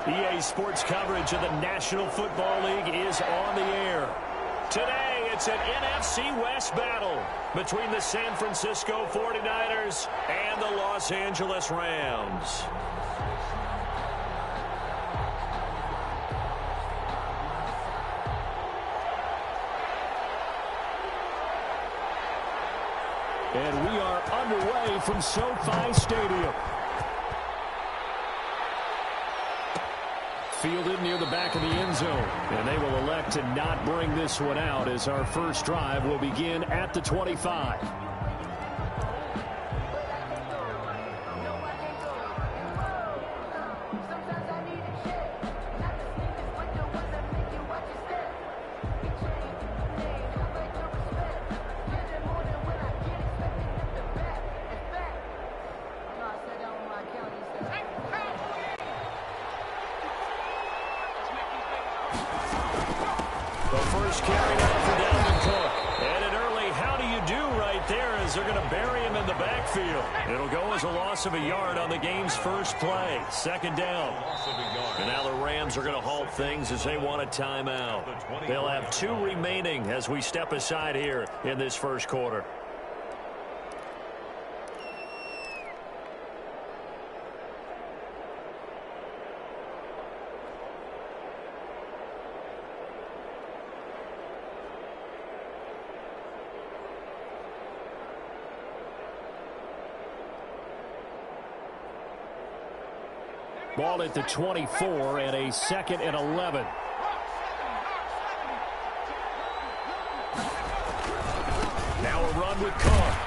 EA Sports coverage of the National Football League is on the air. Today, it's an NFC West battle between the San Francisco 49ers and the Los Angeles Rams. And we are underway from SoFi Stadium. Fielded near the back of the end zone. And they will elect to not bring this one out as our first drive will begin at the 25. Of a yard on the game's first play. Second down. And now the Rams are going to halt things as they want a timeout. They'll have 2 remaining as we step aside here in this first quarter. Ball at the 24 and a 2nd and 11. Now a run with Carr.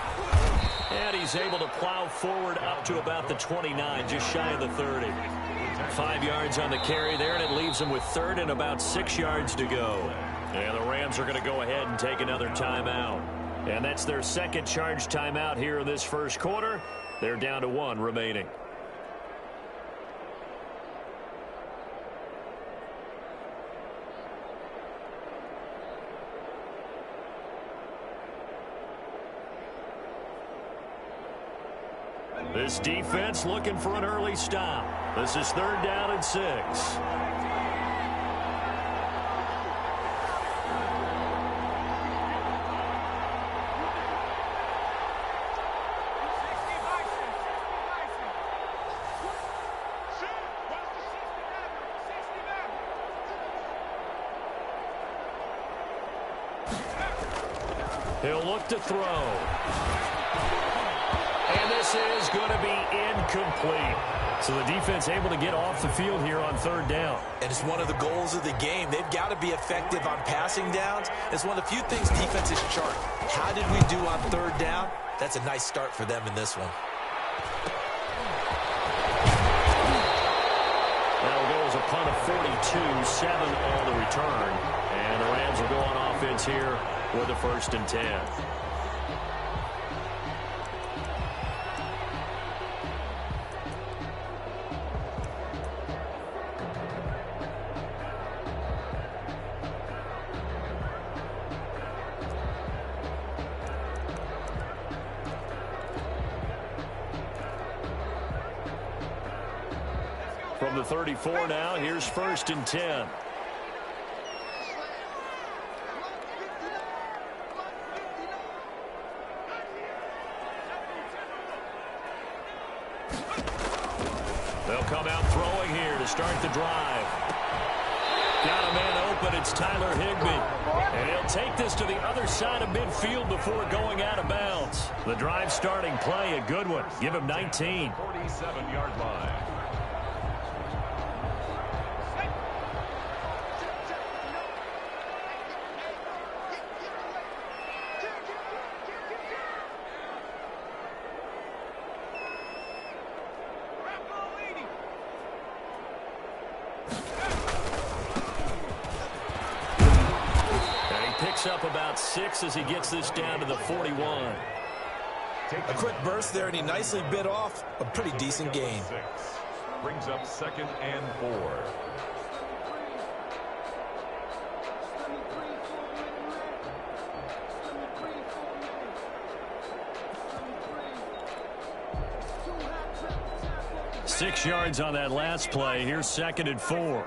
And he's able to plow forward up to about the 29, just shy of the 30. 5 yards on the carry there, and it leaves him with 3rd and about 6 yards to go. And the Rams are going to go ahead and take another timeout. And that's their second charge timeout here in this first quarter. They're down to 1 remaining. This defense looking for an early stop. This is 3rd down and 6. He'll look to throw. And this is going to be incomplete. So the defense able to get off the field here on 3rd down. And it's one of the goals of the game. They've got to be effective on passing downs. It's one of the few things defenses chart. How did we do on 3rd down? That's a nice start for them in this one. That'll go as a punt of 42, 7 on the return. And the Rams will go on offense here with a 1st and 10. From the 34 now, here's 1st and 10. They'll come out throwing here to start the drive. Got a man open. It's Tyler Higbee. And he'll take this to the other side of midfield before going out of bounds. The drive starting play, a good one. Give him 19. 47-yard line. Up about 6 as he gets this down to the 41. A quick burst there, and he nicely bit off a pretty decent gain. Brings up 2nd and 4. 6 yards on that last play. Here's 2nd and 4.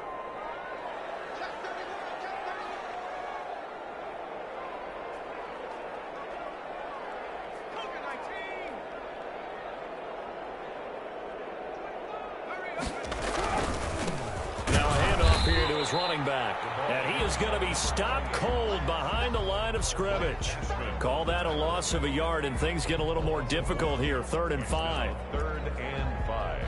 Running back, and he is going to be stopped cold behind the line of scrimmage. Call that a loss of a yard, and things get a little more difficult here. 3rd and 5. 3rd and 5.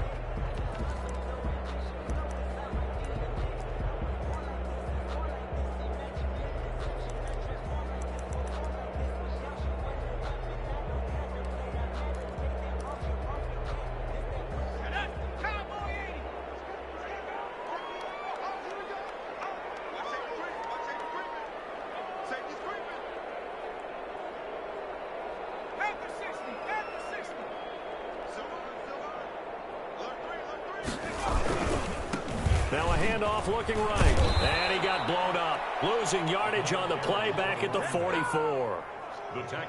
Now a handoff looking right, and he got blown up. Losing yardage on the play back at the 44.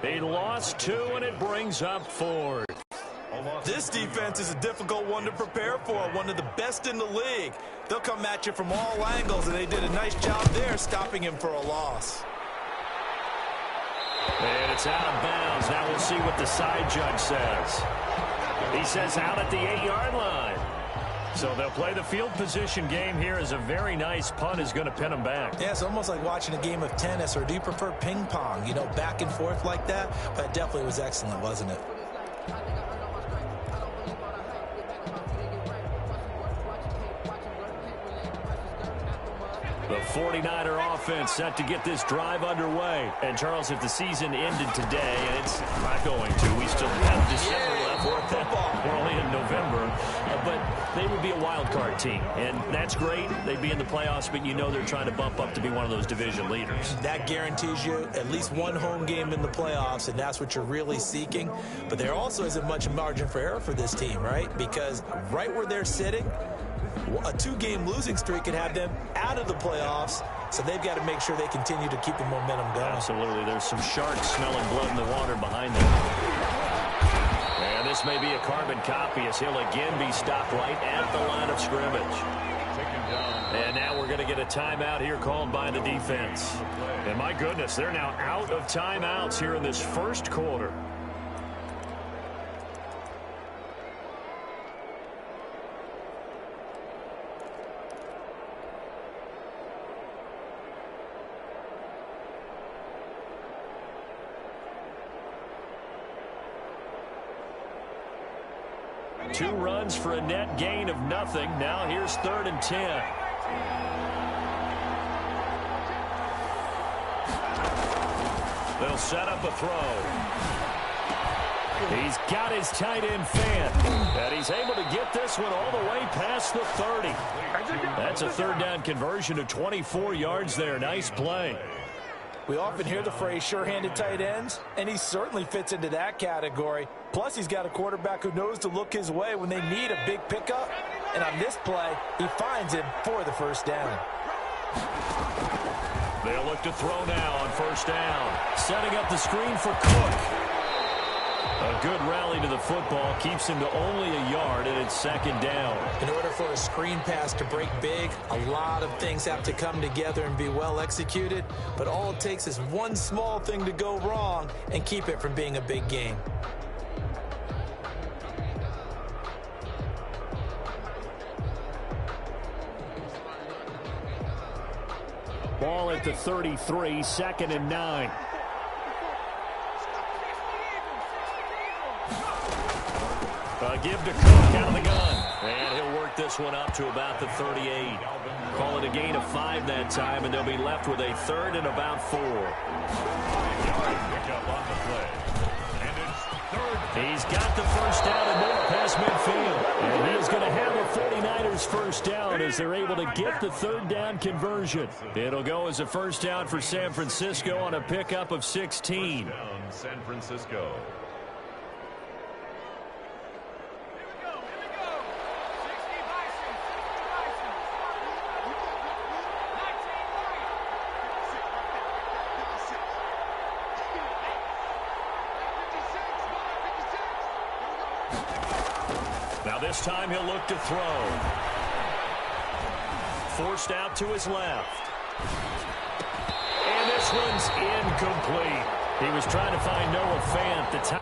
He lost 2, and it brings up 4th. This defense is a difficult one to prepare for, one of the best in the league. They'll come at you from all angles, and they did a nice job there stopping him for a loss. And it's out of bounds. Now we'll see what the side judge says. He says out at the 8-yard line. So they'll play the field position game here as a very nice punt is going to pin them back. Yeah, it's almost like watching a game of tennis, or do you prefer ping pong? You know, back and forth like that? But it definitely was excellent, wasn't it? The 49er offense set to get this drive underway. And, Charles, if the season ended today, and it's not going to, we still have December left. We're only in November. But they would be a wild card team. And that's great. They'd be in the playoffs, but you know they're trying to bump up to be one of those division leaders. That guarantees you at least one home game in the playoffs, and that's what you're really seeking. But there also isn't much margin for error for this team, right? Because right where they're sitting, a 2-game losing streak could have them out of the playoffs, so they've got to make sure they continue to keep the momentum going. Absolutely. There's some sharks smelling blood in the water behind them. And this may be a carbon copy as he'll again be stopped right at the line of scrimmage. And now we're going to get a timeout here called by the defense. And my goodness, they're now out of timeouts here in this first quarter. Two runs for a net gain of nothing. Now here's 3rd and 10. They'll set up a throw. He's got his tight end fan. And he's able to get this one all the way past the 30. That's a 3rd down conversion of 24 yards there. Nice play. We often hear the phrase sure-handed tight ends, and he certainly fits into that category. Plus, he's got a quarterback who knows to look his way when they need a big pickup. And on this play, he finds him for the 1st down. They'll look to throw now on 1st down. Setting up the screen for Cook. A good rally to the football keeps him to only a yard, and it's 2nd down. In order for a screen pass to break big, a lot of things have to come together and be well executed. But all it takes is one small thing to go wrong and keep it from being a big game. Ball at the 33, 2nd and 9. Give to Cook out of the gun. And he'll work this one up to about the 38. Call it a gain of 5 that time, and they'll be left with a 3rd and about 4. He's got the 1st down and more past midfield. And he is going to have a 49ers 1st down as they're able to get the 3rd down conversion. It'll go as a 1st down for San Francisco on a pickup of 16. San Francisco. this time he'll look to throw. Forced out to his left. And this one's incomplete. He was trying to find Noah Fant. The time.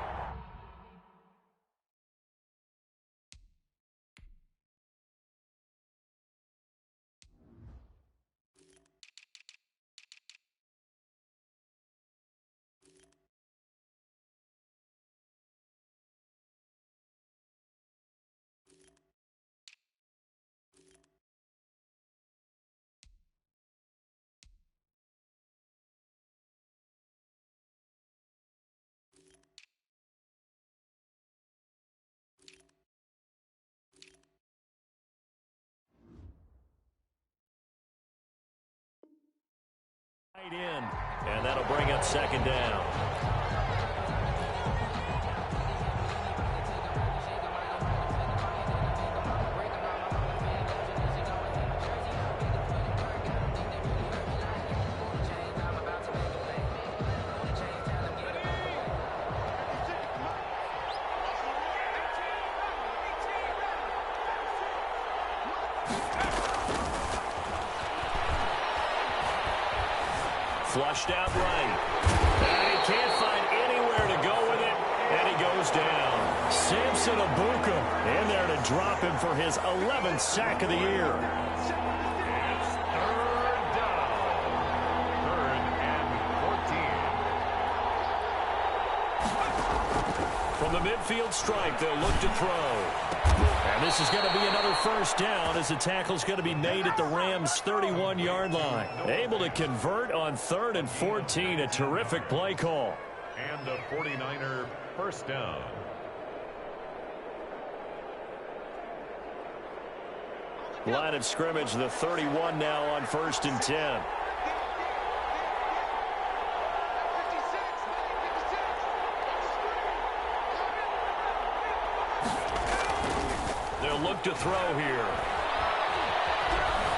Right in, and that'll bring up second down. Flushed out right. And he can't find anywhere to go with it, and he goes down. Samson Abuka in there to drop him for his 11th sack of the year. It's third down. Third and 14. From the midfield stripe, they'll look to throw. And this is going to be another first down as the tackle's going to be made at the Rams' 31-yard line. Able to convert on 3rd and 14. A terrific play call. And the 49er first down. Line of scrimmage, the 31 now on 1st and 10. They'll look to throw here.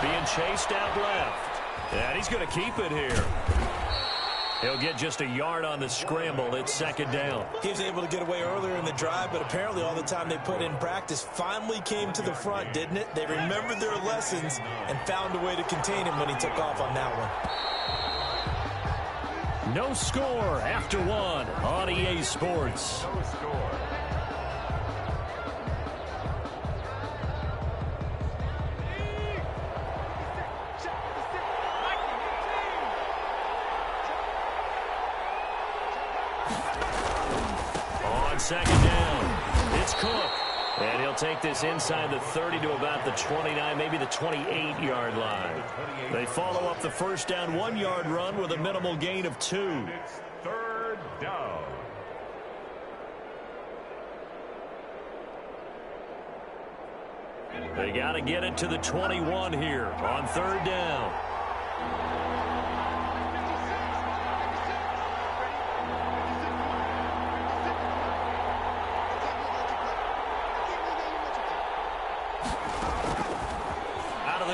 Being chased out left. And he's going to keep it here. He'll get just a yard on the scramble. It's second down. He was able to get away earlier in the drive, but apparently all the time they put in practice finally came to the front, didn't it? They remembered their lessons and found a way to contain him when he took off on that one. No score after one on EA Sports. No score. Second down. It's Cook. And he'll take this inside the 30 to about the 29, maybe the 28-yard line. They follow up the first down 1-yard run with a minimal gain of 2. It's third down. They got to get it to the 21 here on 3rd down.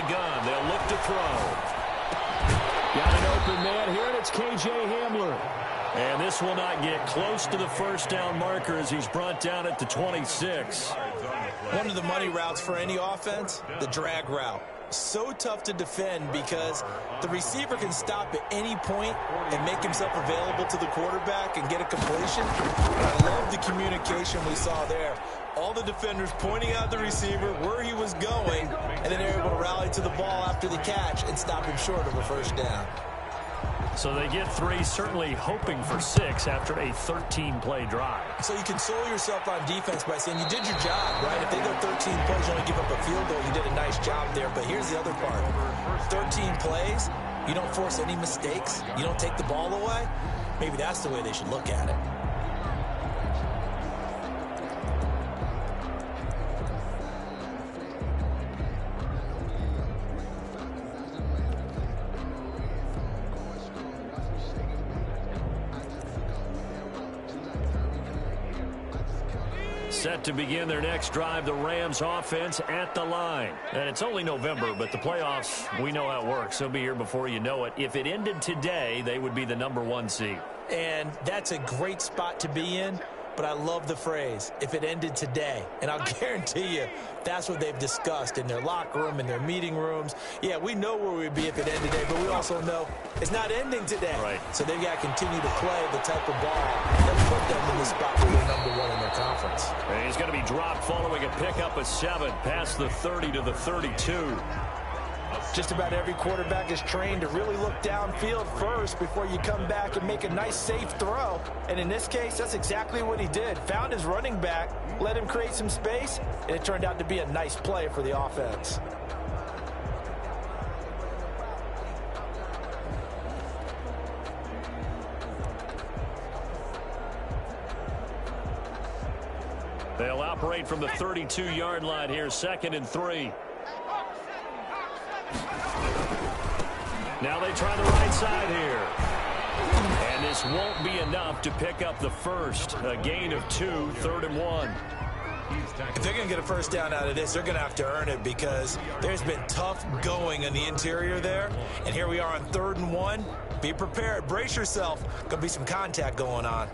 Gun. They'll look to throw. Got an open man here, and it's K.J. Hamler. And this will not get close to the first down marker as he's brought down at the 26. One of the money routes for any offense, the drag route. So tough to defend because the receiver can stop at any point and make himself available to the quarterback and get a completion. I love the communication we saw there. All the defenders pointing out the receiver, where he was going, and then they're able to rally to the ball after the catch and stop him short of a first down. So they get 3, certainly hoping for 6 after a 13-play drive. So you console yourself on defense by saying you did your job, right? If they go 13 plays, you only give up a field goal, you did a nice job there. But here's the other part. 13 plays, you don't force any mistakes, you don't take the ball away. Maybe that's the way they should look at it. Set to begin their next drive, the Rams offense at the line. And it's only November, but the playoffs, we know how it works. They'll be here before you know it. If it ended today, they would be the #1 seed. And that's a great spot to be in but I love the phrase, if it ended today. And I'll guarantee you that's what they've discussed in their locker room, in their meeting rooms. Yeah, we know where we'd be if it ended today, but we also know it's not ending today. Right. So they've got to continue to play the type of ball that put them in the spot where they're number one in their conference. And he's going to be dropped following a pickup of 7 past the 30 to the 32. Just about every quarterback is trained to really look downfield first before you come back and make a nice, safe throw. And in this case, that's exactly what he did. Found his running back, let him create some space, and it turned out to be a nice play for the offense. They'll operate from the 32-yard line here, 2nd and 3. Now they try the right side here. And this won't be enough to pick up the first. A gain of 2, 3rd and 1. If they're going to get a first down out of this, they're going to have to earn it because there's been tough going on the interior there. And here we are on 3rd and 1. Be prepared. Brace yourself. Going to be some contact going on.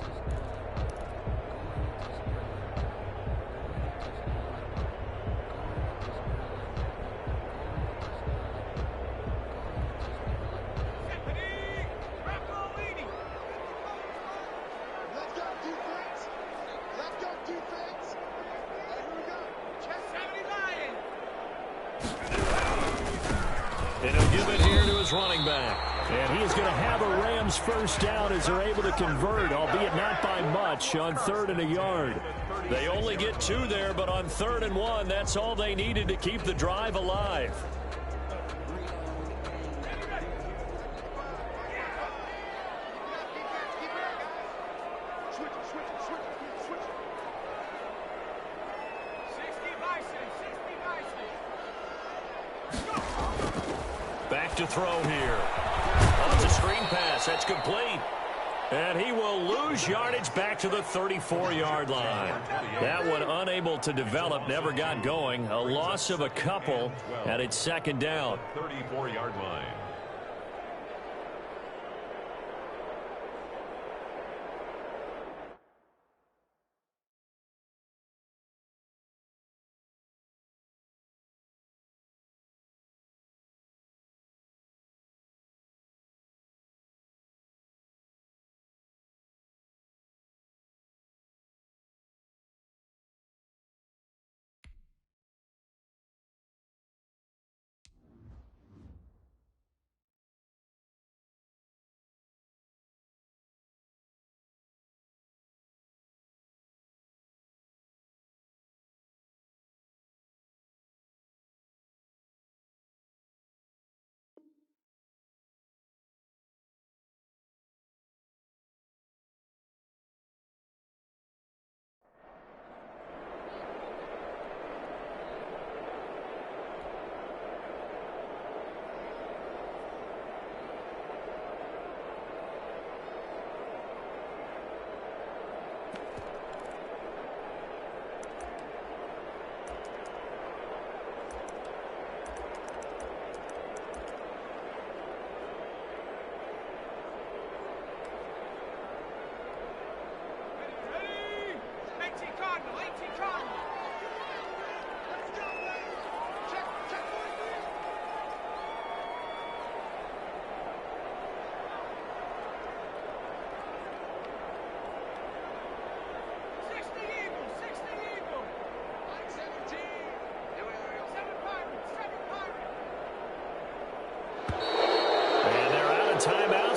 And he'll give it here to his running back. And he is going to have a Rams first down as they're able to convert, albeit not by much, on 3rd and a yard. They only get 2 there, but on 3rd and 1, that's all they needed to keep the drive alive. Back to throw here. Oh, it's a screen pass. That's complete. And he will lose yardage back to the 34-yard line. That one unable to develop, never got going. A loss of a couple, and it's 2nd down. 34-yard line.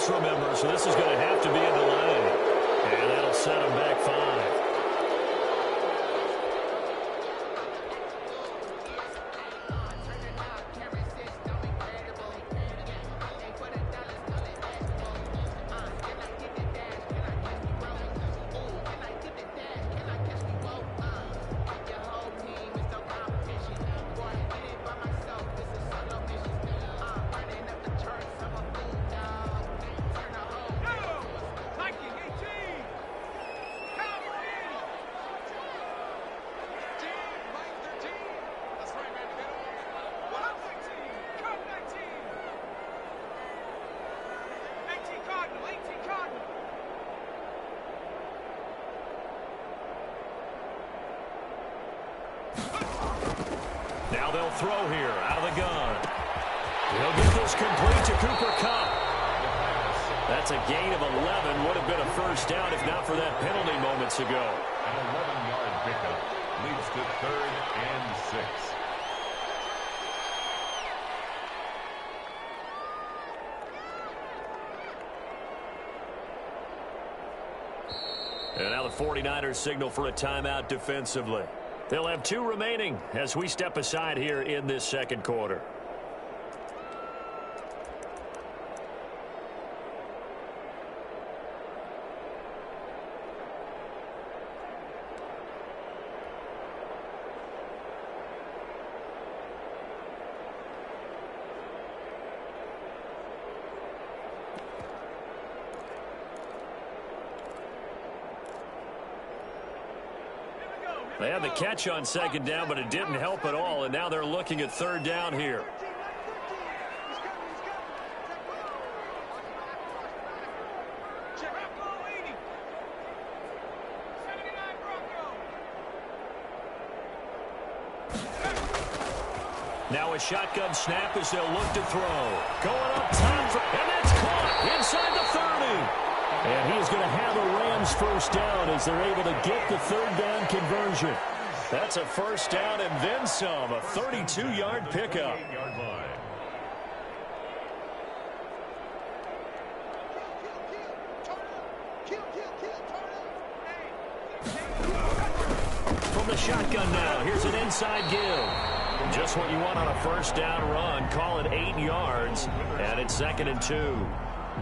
Remember, so this is going to have to be a delay. And that'll set them back 5. Now they'll throw here out of the gun. He'll get this complete to Cooper Kupp. That's a gain of 11. Would have been a first down if not for that penalty moments ago. An 11-yard pickup leads to 3rd and 6. And now the 49ers signal for a timeout defensively. They'll have 2 remaining as we step aside here in this second quarter. They had the catch on second down, but it didn't help at all, and now they're looking at third down here. Now a shotgun snap as they'll look to throw. Going up top, and that's caught inside the 30. And he's going to have a Rams first down as they're able to get the third down conversion. That's a first down and then some, a 32-yard pickup. From the shotgun now, here's an inside give. Just what you want on a first down run. Call it 8 yards, and it's 2nd and 2.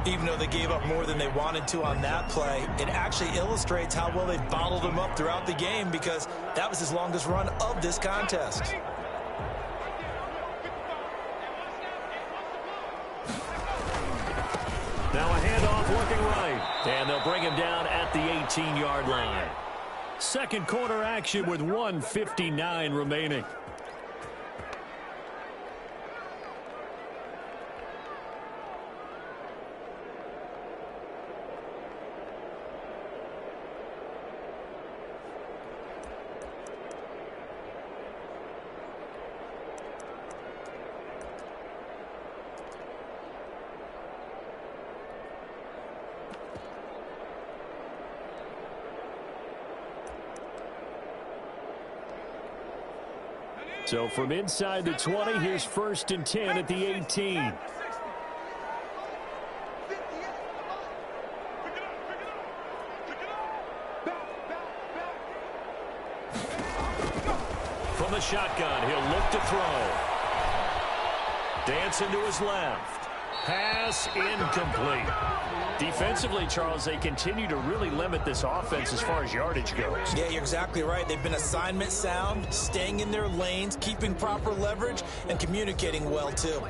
Even though they gave up more than they wanted to on that play, it actually illustrates how well they've bottled them up throughout the game because that was his longest run of this contest. Now a handoff looking right, and they'll bring him down at the 18-yard line. Second quarter action with 1:59 remaining. So from inside the 20, here's 1st and 10 at the 18. From the shotgun, he'll look to throw. Dancing to his left. Pass incomplete. Defensively, Charles, they continue to really limit this offense as far as yardage goes. Yeah, you're exactly right. They've been assignment sound, staying in their lanes, keeping proper leverage, and communicating well, too.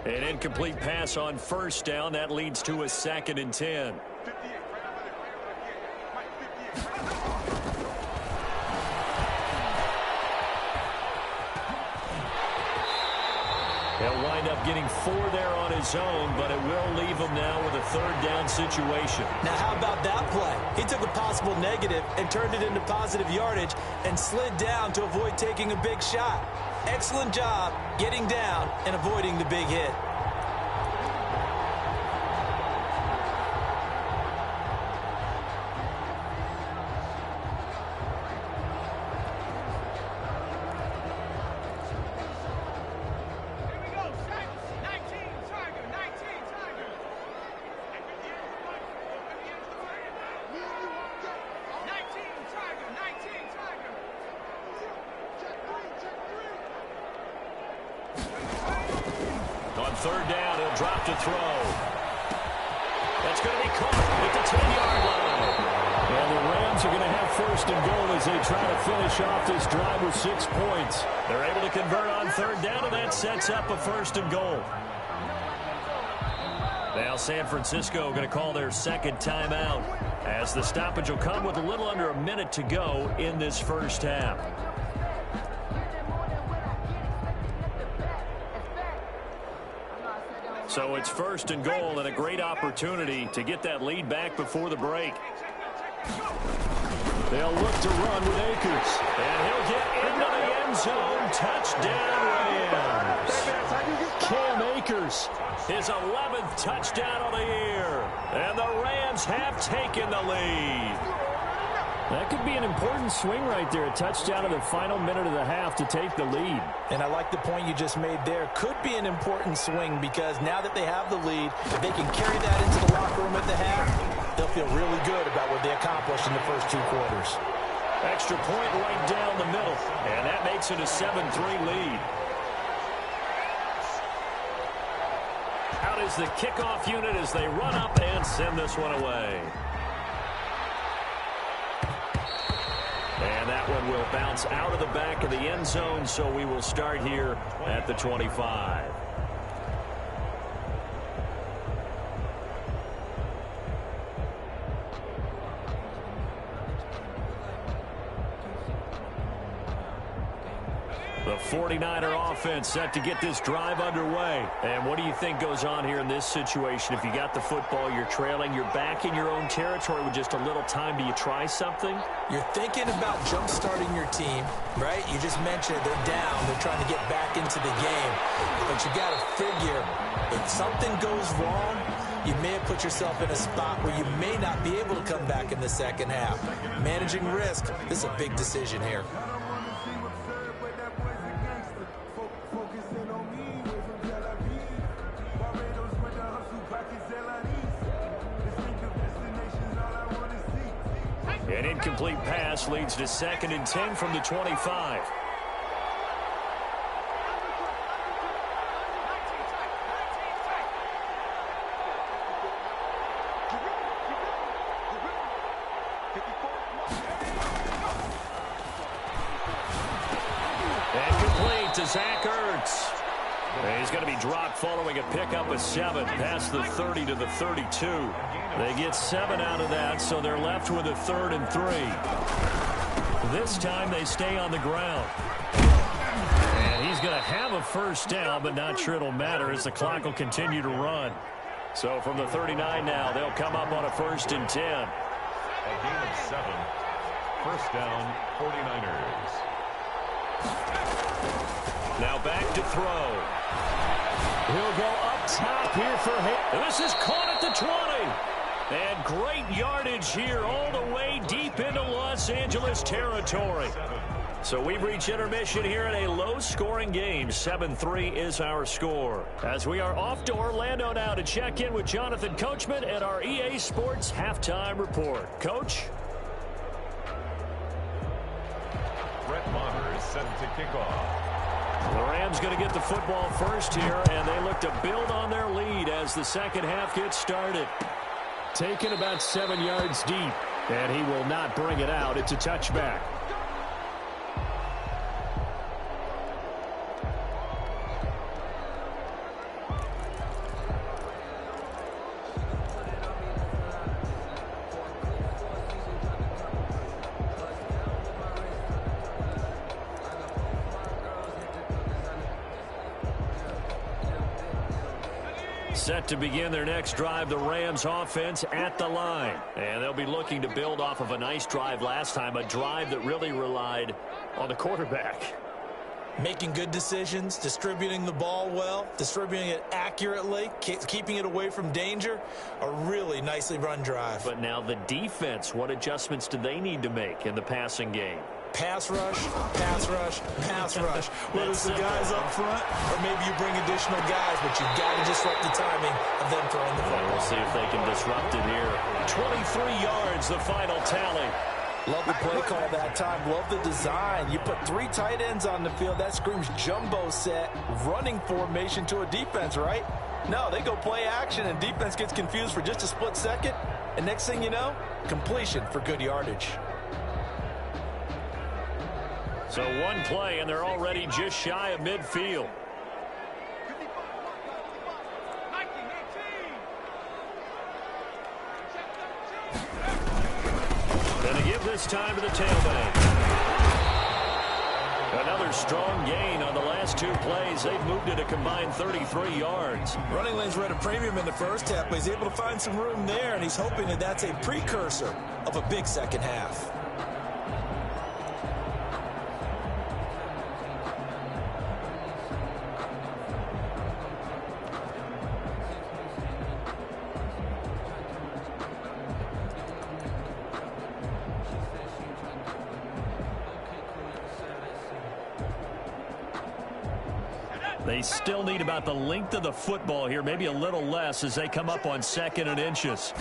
An incomplete pass on first down. That leads to a 2nd and 10. He'll wind up getting 4 there on his own, but it will leave him now with a third down situation. Now, how about that play? He took a possible negative and turned it into positive yardage and slid down to avoid taking a big shot. Excellent job getting down and avoiding the big hit. On third down, he'll drop to throw. That's going to be caught at the 10-yard line. And the Rams are going to have 1st and goal as they try to finish off this drive with 6 points. They're able to convert on third down, and that sets up a 1st and goal. Now San Francisco going to call their 2nd timeout as the stoppage will come with a little under a minute to go in this first half. So it's first and goal and a great opportunity to get that lead back before the break. They'll look to run with Akers. And he'll get into the end zone. Touchdown, Rams. Cam Akers, his 11th touchdown of the year. And the Rams have taken the lead. That could be an important swing right there. A touchdown in the final minute of the half to take the lead. And I like the point you just made there. Could be an important swing because now that they have the lead, if they can carry that into the locker room at the half, they'll feel really good about what they accomplished in the first 2 quarters. Extra point right down the middle. And that makes it a 7-3 lead. Out is the kickoff unit as they run up and send this one away. And that one will bounce out of the back of the end zone, so we will start here at the 25. The 49er offense set to get this drive underway. And what do you think goes on here in this situation? If you got the football, you're trailing, you're back in your own territory with just a little time. Do you try something? You're thinking about jump-starting your team, right? You just mentioned it. They're down. They're trying to get back into the game. But you got to figure, if something goes wrong, you may have put yourself in a spot where you may not be able to come back in the second half. Managing risk, this is a big decision here. An incomplete pass leads to 2nd and 10 from the 25. And complete to Zach Ertz. He's going to be dropped following a pickup of 7 past the 30 to the 32. They get 7 out of that, so they're left with a 3rd and 3. This time they stay on the ground. And he's going to have a first down, but not sure it'll matter as the clock will continue to run. So from the 39 now, they'll come up on a 1st and 10. A gain of 7. First down, 49ers. Now back to throw. He'll go up top here for him. And this is caught at the 20. And great yardage here all the way deep into Los Angeles territory. So we've reached intermission here in a low-scoring game. 7-3 is our score. As we are off to Orlando now to check in with Jonathan Coachman and our EA Sports Halftime Report. Coach? Brett Maher is set to kick off. The Rams going to get the football first here, and they look to build on their lead as the second half gets started. Taken about 7 yards deep, and he will not bring it out. It's a touchback. Set to begin their next drive, the Rams offense at the line. And they'll be looking to build off of a nice drive last time, a drive that really relied on the quarterback. Making good decisions, distributing the ball well, distributing it accurately, keeping it away from danger. A really nicely run drive. But now the defense, what adjustments do they need to make in the passing game? Pass rush, pass rush, pass rush. Whether it's the guys up front or maybe you bring additional guys, but you've got to disrupt the timing of them throwing the football. We'll see if they can disrupt it here. 23 yards, the final tally. Love the play call that time. Love the design. You put 3 tight ends on the field. That screams jumbo set, running formation to a defense, right? No, they go play action, and defense gets confused for just a split second. And next thing you know, completion for good yardage. So one play, and they're already just shy of midfield. Going to give this time to the tailback. Another strong gain on the last 2 plays. They've moved it a combined 33 yards. Running lanes were at a premium in the first half, but he's able to find some room there, and he's hoping that that's a precursor of a big second half. They still need about the length of the football here, maybe a little less as they come up on 2nd and inches.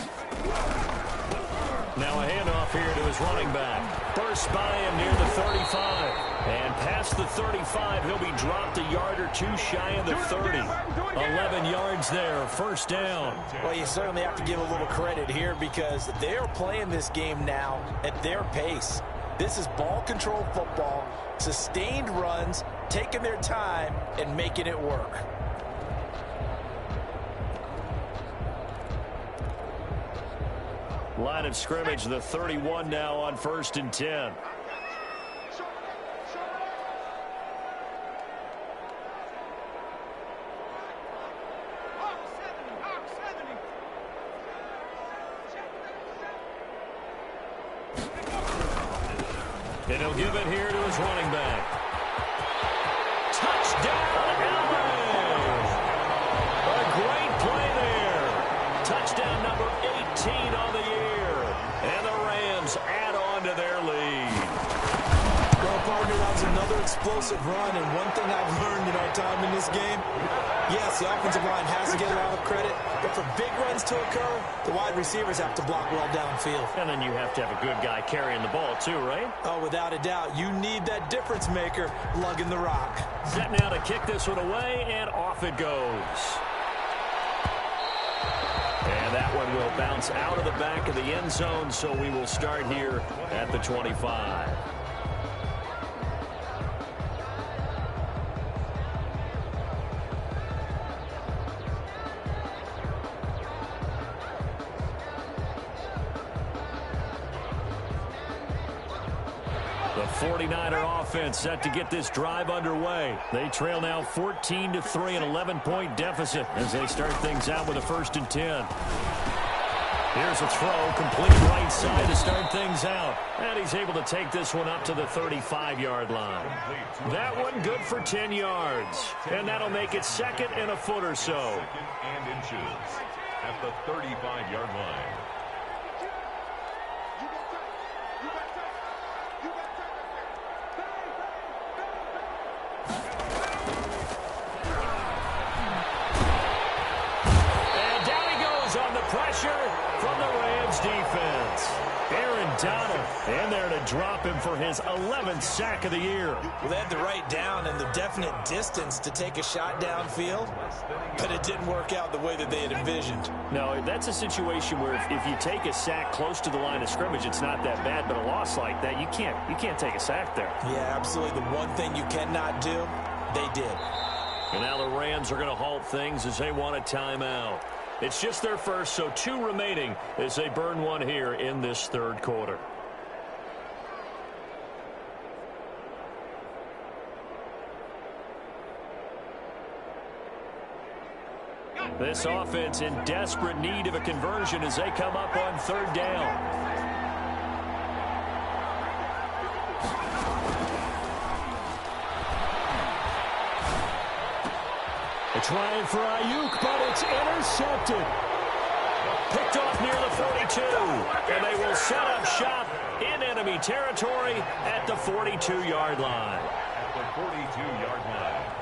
Now a handoff here to his running back. Burst by him near the 35. And past the 35, he'll be dropped a yard or 2 shy of the 30. 11 yards there, first down. Well, you certainly have to give a little credit here because they're playing this game now at their pace. This is ball control football, sustained runs, taking their time and making it work. Line of scrimmage, the 31 now on 1st and 10. And he'll give it here to his running back. Touchdown, LA! A great play there. Touchdown number 18 on the year. And the Rams add on to their lead. Well, partner, that was another explosive run, and one thing I've learned in our time in this game, yes, the offensive line has to get a lot of credit, but for big runs to occur, the wide receivers have to block well downfield. And then you have to have a good guy carrying the ball too, right? Oh, without a doubt. You need that difference maker lugging the rock. Set now to kick this one away, and off it goes. And that one will bounce out of the back of the end zone, so we will start here at the 25. The 49er offense set to get this drive underway. They trail now 14-3, an 11-point deficit as they start things out with a 1st and 10. Here's a throw, complete right side to start things out. And he's able to take this one up to the 35-yard line. That one good for 10 yards. And that'll make it 2nd and a foot or so. 2nd and inches at the 35-yard line. Pressure from the Rams defense. Aaron Donald in there to drop him for his 11th sack of the year. Well, they had the right down and the definite distance to take a shot downfield, but it didn't work out the way that they had envisioned. No, that's a situation where if you take a sack close to the line of scrimmage, it's not that bad, but a loss like that, you can't take a sack there. Yeah, absolutely. The one thing you cannot do, they did. And now the Rams are going to halt things as they want a timeout. It's just their first, so 2 remaining as they burn one here in this 3rd quarter. This offense in desperate need of a conversion as they come up on 3rd down. Trying for Ayuk, but it's intercepted. Picked off near the 42, and they will set up shop in enemy territory at the 42-yard line. At the 42-yard line.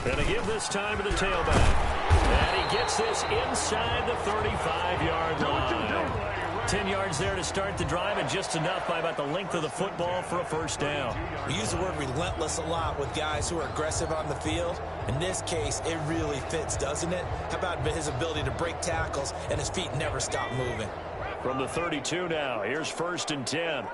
Going to give this time to the tailback. And he gets this inside the 35-yard line. 10 yards there to start the drive, and just enough by about the length of the football for a first down. We use the word relentless a lot with guys who are aggressive on the field. In this case, it really fits, doesn't it? How about his ability to break tackles and his feet never stop moving? From the 32 now, here's 1st and 10.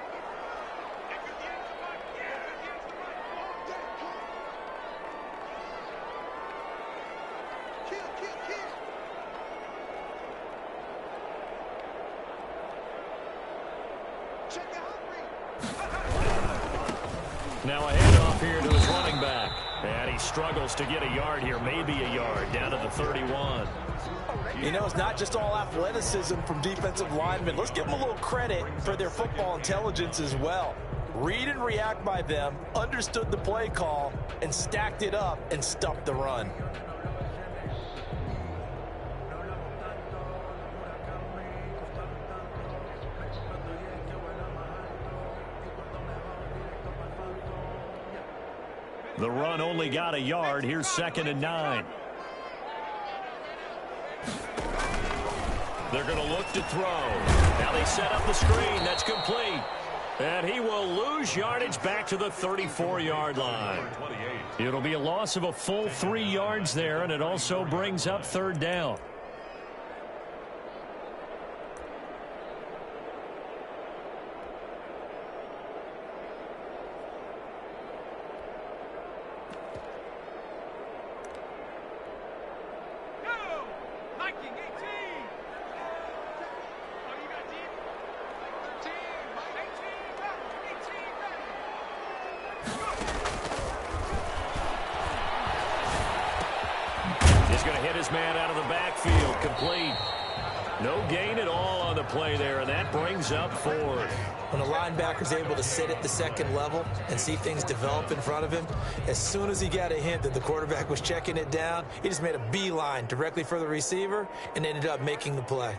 Now a handoff here to his running back. And he struggles to get a yard here, maybe a yard, down to the 31. You know, it's not just all athleticism from defensive linemen. Let's give them a little credit for their football intelligence as well. Read and react by them, understood the play call, and stacked it up and stuffed the run. The run only got a yard. Here's 2nd and 9. They're going to look to throw. Now they set up the screen. That's complete. And he will lose yardage back to the 34-yard line. It'll be a loss of a full 3 yards there, and it also brings up 3rd down. He's going to hit his man out of the backfield. Complete. No gain at all on the play there, and that brings up 4th. When a linebacker's able to sit at the 2nd level and see things develop in front of him, as soon as he got a hint that the quarterback was checking it down, he just made a beeline directly for the receiver and ended up making the play.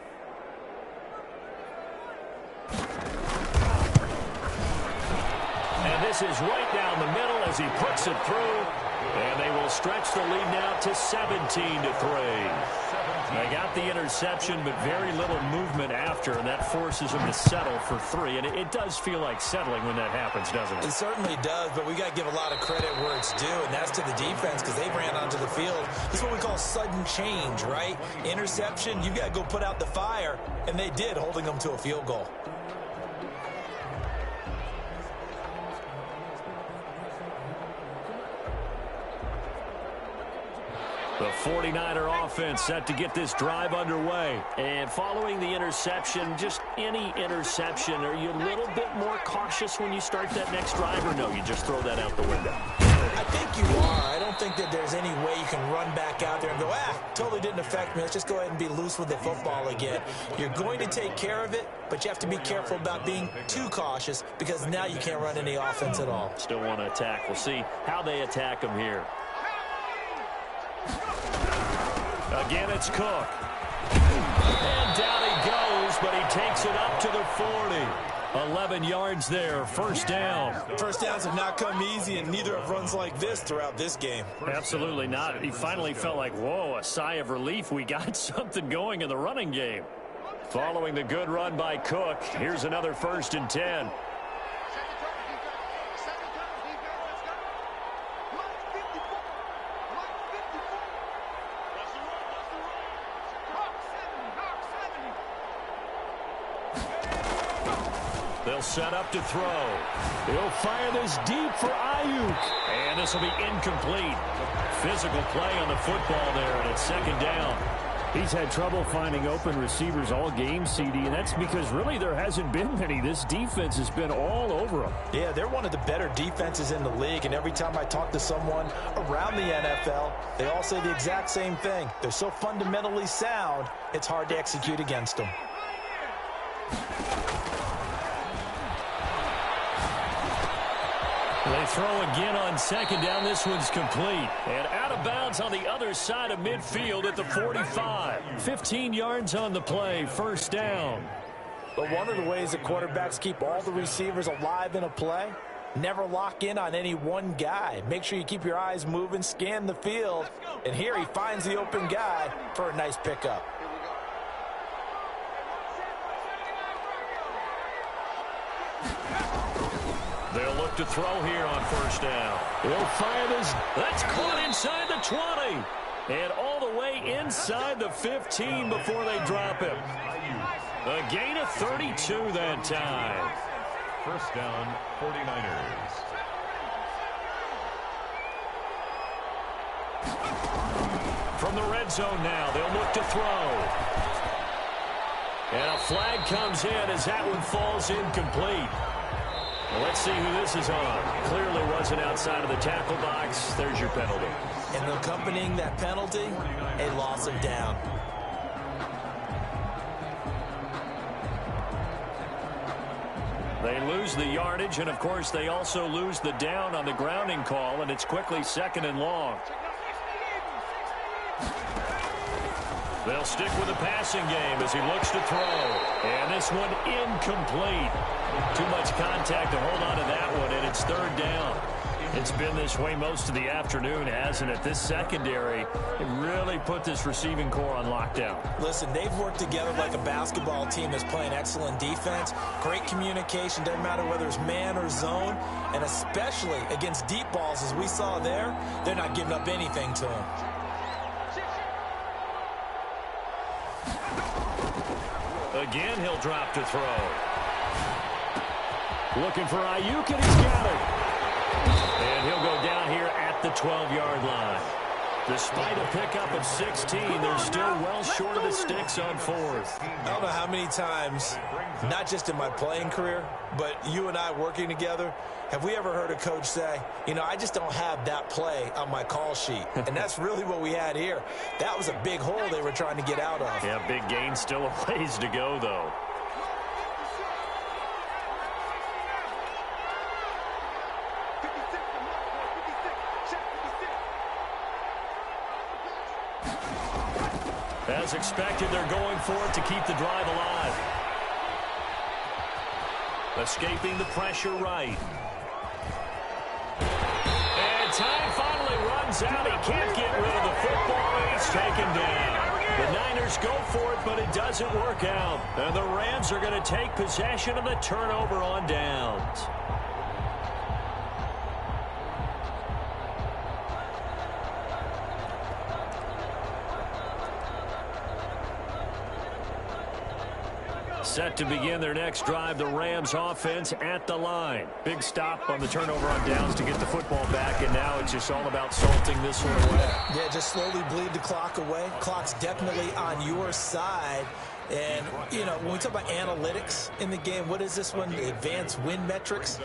And this is right down the middle as he puts it through. And they will stretch the lead now to 17-3. They got the interception, but very little movement after, and that forces them to settle for 3. And it does feel like settling when that happens, doesn't it? It certainly does, but we got to give a lot of credit where it's due, and that's to the defense because they ran onto the field. This is what we call sudden change, right? Interception, you got to go put out the fire, and they did, holding them to a field goal. The 49er offense set to get this drive underway. And following the interception, just any interception, are you a little bit more cautious when you start that next drive, or no, you just throw that out the window? I think you are. I don't think that there's any way you can run back out there and go, totally didn't affect me. Let's just go ahead and be loose with the football again. You're going to take care of it, but you have to be careful about being too cautious because now you can't run any offense at all. Still want to attack. We'll see how they attack him here. Again, it's Cook. And down he goes, but he takes it up to the 40. 11 yards there, 1st down. First downs have not come easy, and neither have runs like this throughout this game. Absolutely not. He finally felt like, whoa, a sigh of relief. We got something going in the running game. Following the good run by Cook, here's another 1st and 10. They'll set up to throw. He'll fire this deep for Ayuk. And this will be incomplete. Physical play on the football there, and it's 2nd down. He's had trouble finding open receivers all game, CD, and that's because really there hasn't been many. This defense has been all over him. Yeah, they're one of the better defenses in the league, and every time I talk to someone around the NFL, they all say the exact same thing. They're so fundamentally sound, it's hard to execute against them. They throw again on 2nd down. This one's complete. And out of bounds on the other side of midfield at the 45. 15 yards on the play. 1st down. But one of the ways that quarterbacks keep all the receivers alive in a play, never lock in on any one guy. Make sure you keep your eyes moving, scan the field. And here he finds the open guy for a nice pickup. They'll look to throw here on first down. He'll fire this. That's caught inside the 20. And all the way inside the 15 before they drop him. A gain of 32 that time. First down, 49ers. From the red zone now, they'll look to throw. And a flag comes in as that one falls incomplete. Well, let's see who this is on. Clearly wasn't outside of the tackle box. There's your penalty. And accompanying that penalty, a loss of down. They lose the yardage, and, of course, they also lose the down on the grounding call, and it's quickly second and long. They'll stick with the passing game as he looks to throw. And this one incomplete. Too much contact to hold on to that one, and it's third down. It's been this way most of the afternoon, hasn't it? This secondary really put this receiving core on lockdown. Listen, they've worked together like a basketball team that's playing excellent defense. Great communication, doesn't matter whether it's man or zone. And especially against deep balls, as we saw there, they're not giving up anything to them. Again, he'll drop to throw. Looking for Ayuk, and he's got it. And he'll go down here at the 12-yard line. Despite a pickup of 16, they're still well short of the sticks on fourth. I don't know how many times, not just in my playing career, but you and I working together, have we ever heard a coach say, you know, I just don't have that play on my call sheet. And that's really what we had here. That was a big hole they were trying to get out of. Yeah, big gain, still a ways to go, though. As expected, they're going for it to keep the drive alive. Escaping the pressure right. And time finally runs out. He can't get rid of the football. He's taken down. The Niners go for it, but it doesn't work out. And the Rams are going to take possession of the turnover on downs. Set to begin their next drive, the Rams offense at the line. Big stop on the turnover on downs to get the football back, and now it's just all about salting this one away. Yeah, just slowly bleed the clock away. Clock's definitely on your side. And, you know, when we talk about analytics in the game, what is this one? The advanced win metrics?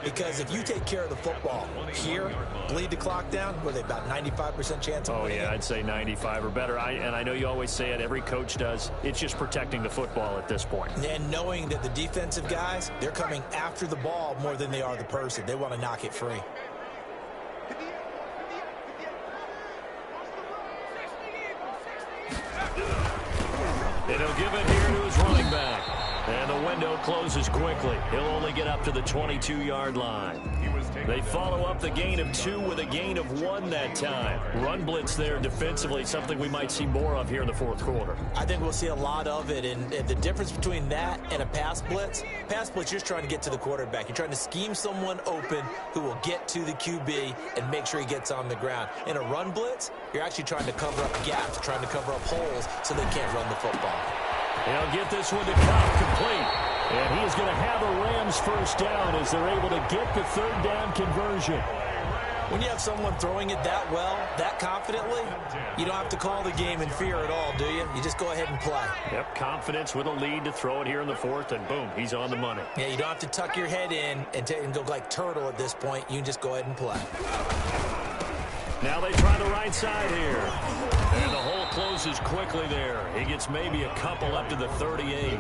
Because if you take care of the football here, bleed the clock down, what are they, about 95% chance of winning? Oh, yeah, I'd say 95 or better. And I know you always say it, every coach does. It's just protecting the football at this point. And knowing that the defensive guys, they're coming after the ball more than they are the person. They want to knock it free. And he'll give it here to his running back. And the window closes quickly. He'll only get up to the 22-yard line. They follow up the gain of 2 with a gain of 1 that time. Run blitz there defensively, something we might see more of here in the fourth quarter. I think we'll see a lot of it. And the difference between that and a pass blitz, you're just trying to get to the quarterback. You're trying to scheme someone open who will get to the QB and make sure he gets on the ground. In a run blitz, you're actually trying to cover up gaps, trying to cover up holes so they can't run the football. He'll get this one to Cobb complete. And he is going to have a Rams first down as they're able to get the third down conversion. When you have someone throwing it that well, that confidently, you don't have to call the game in fear at all, do you? You just go ahead and play. Yep, confidence with a lead to throw it here in the fourth, and boom, he's on the money. Yeah, you don't have to tuck your head in and go like turtle at this point. You can just go ahead and play. Now they try the right side here. And the hole closes quickly there. He gets maybe a couple up to the 38.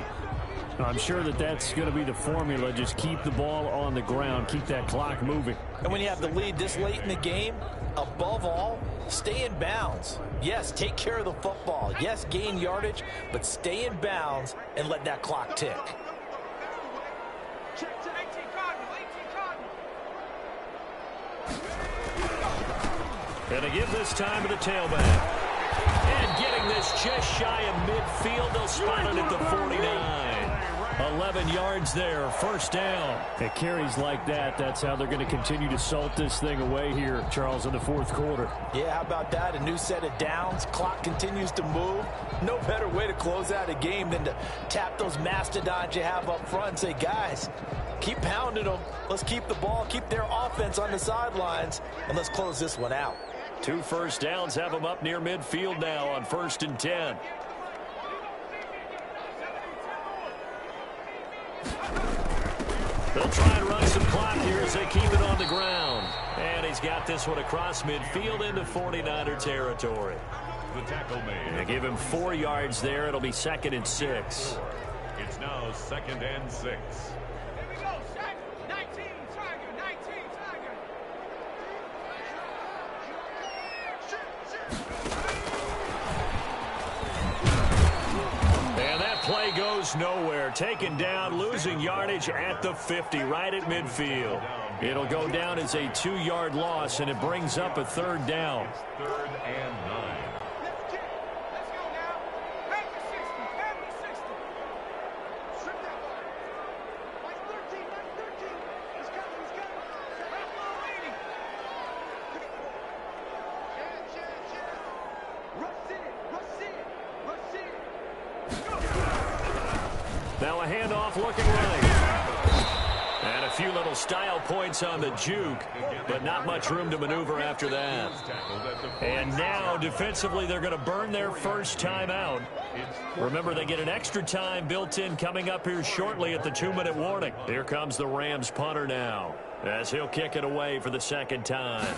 I'm sure that's going to be the formula. Just keep the ball on the ground. Keep that clock moving. And when you have the lead this late in the game, above all, stay in bounds. Yes, take care of the football. Yes, gain yardage, but stay in bounds and let that clock tick. And to give this time to the tailback. And getting this just shy of midfield. They'll spot it at the 49. 11 yards there, first down. At carries like that, that's how they're going to continue to salt this thing away here, Charles, in the fourth quarter. Yeah, how about that? A new set of downs. Clock continues to move. No better way to close out a game than to tap those mastodons you have up front and say, guys, keep pounding them. Let's keep the ball, keep their offense on the sidelines, and let's close this one out. 2 first downs have them up near midfield now on 1st and 10. They'll try and run some clock here as they keep it on the ground. And he's got this one across midfield into 49er territory. The tackle made. They give him 4 yards there. It'll be 2nd and 6. It's now 2nd and 6. Here we go, set. 19, Tiger, 19, Tiger. And that play goes nowhere. Taken down, losing yardage at the 50, right at midfield. It'll go down as a 2-yard loss, and it brings up a 3rd down. 3rd and 9. Let's get it. Let's go now. Back to 60. Back to 60. Strip that. Like 13. Like 13. He's coming. He's coming. Back to 80. Chance. Rush in. Rush in. Rush in. Go. Now a handoff looking right. And a few little style points on the juke, but not much room to maneuver after that. And now, defensively, they're going to burn their first time out. Remember, they get an extra time built in coming up here shortly at the 2-minute warning. Here comes the Rams punter now, as he'll kick it away for the 2nd time.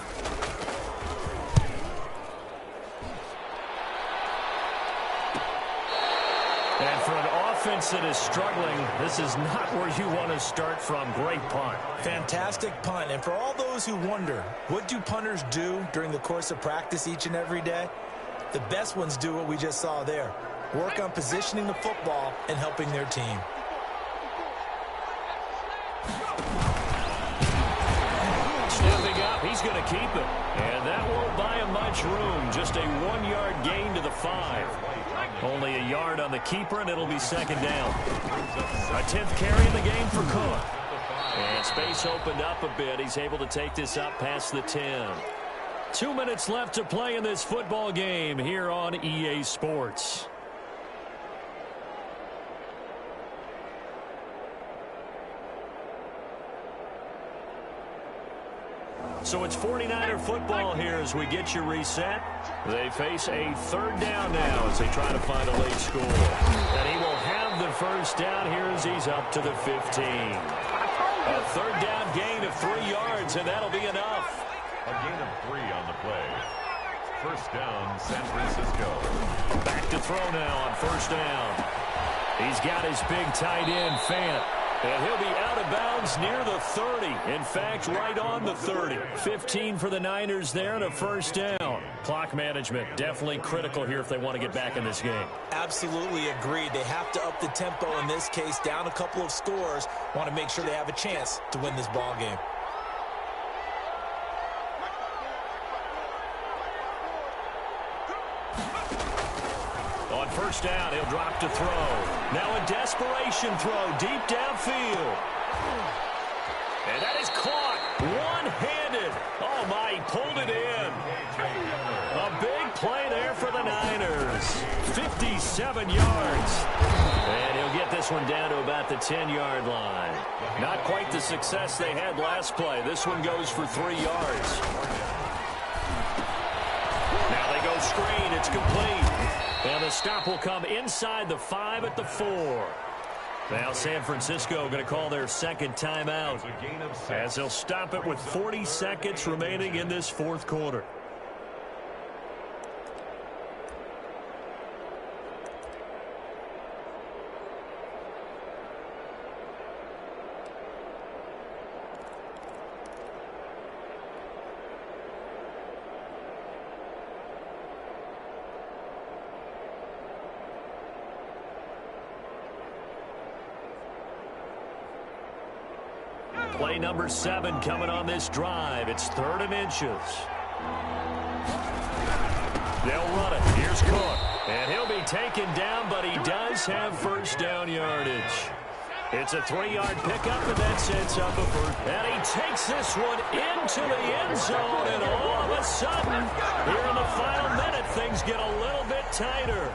And for an offense that is struggling, this is not where you want to start from. Great punt. Fantastic punt. And for all those who wonder, what do punters do during the course of practice each and every day? The best ones do what we just saw there. Work on positioning the football and helping their team. Stepping up, he's going to keep it. And that won't buy him much room. Just a 1-yard gain to the 5. Only a yard on the keeper, and it'll be 2nd down. A 10th carry in the game for Cook. And space opened up a bit. He's able to take this up past the 10. 2 minutes left to play in this football game here on EA Sports. So it's 49er football here as we get you reset. They face a 3rd down now as they try to find a late score. And he will have the first down here as he's up to the 15. A 3rd down gain of 3 yards, and that'll be enough. A gain of 3 on the play. First down, San Francisco. Back to throw now on 1st down. He's got his big tight end, Fant. And he'll be out of bounds near the 30. In fact, right on the 30. 15 for the Niners there and a 1st down. Clock management definitely critical here if they want to get back in this game. Absolutely agreed. They have to up the tempo in this case, down a couple of scores. Want to make sure they have a chance to win this ball game. On 1st down, he'll drop to throw. Now a desperation throw deep downfield. And that is caught one-handed. Oh, my, he pulled it in. A big play there for the Niners. 57 yards. And he'll get this one down to about the 10-yard line. Not quite the success they had last play. This one goes for 3 yards. Now they go screen. It's complete. And the stop will come inside the 5 at the 4. Now San Francisco going to call their 2nd timeout as they'll stop it with 40 seconds remaining in this 4th quarter. Play number 7 coming on this drive. It's 3rd and inches. They'll run it. Here's Cook. And he'll be taken down, but he does have 1st down yardage. It's a 3-yard pickup, and that sets up a first. And he takes this one into the end zone, and all of a sudden, here in the final minute, things get a little bit tighter.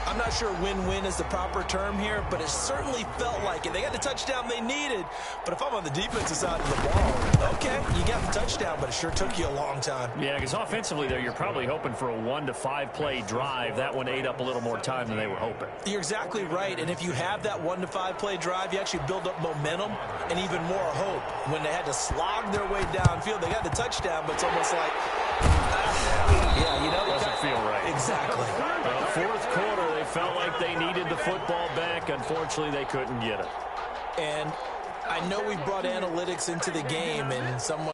I'm not sure win-win is the proper term here, but it certainly felt like it. They got the touchdown they needed, but if I'm on the defensive side of the ball, okay, you got the touchdown, but it sure took you a long time. Yeah, because offensively there, you're probably hoping for a 1 to 5 play drive. That one ate up a little more time than they were hoping. You're exactly right, and if you have that 1 to 5 play drive, you actually build up momentum and even more hope. When they had to slog their way downfield, they got the touchdown, but it's almost like, yeah, you know, doesn't feel right. Exactly. Fourth quarter, they felt like they needed the football back. Unfortunately, they couldn't get it. And I know we brought analytics into the game, and someone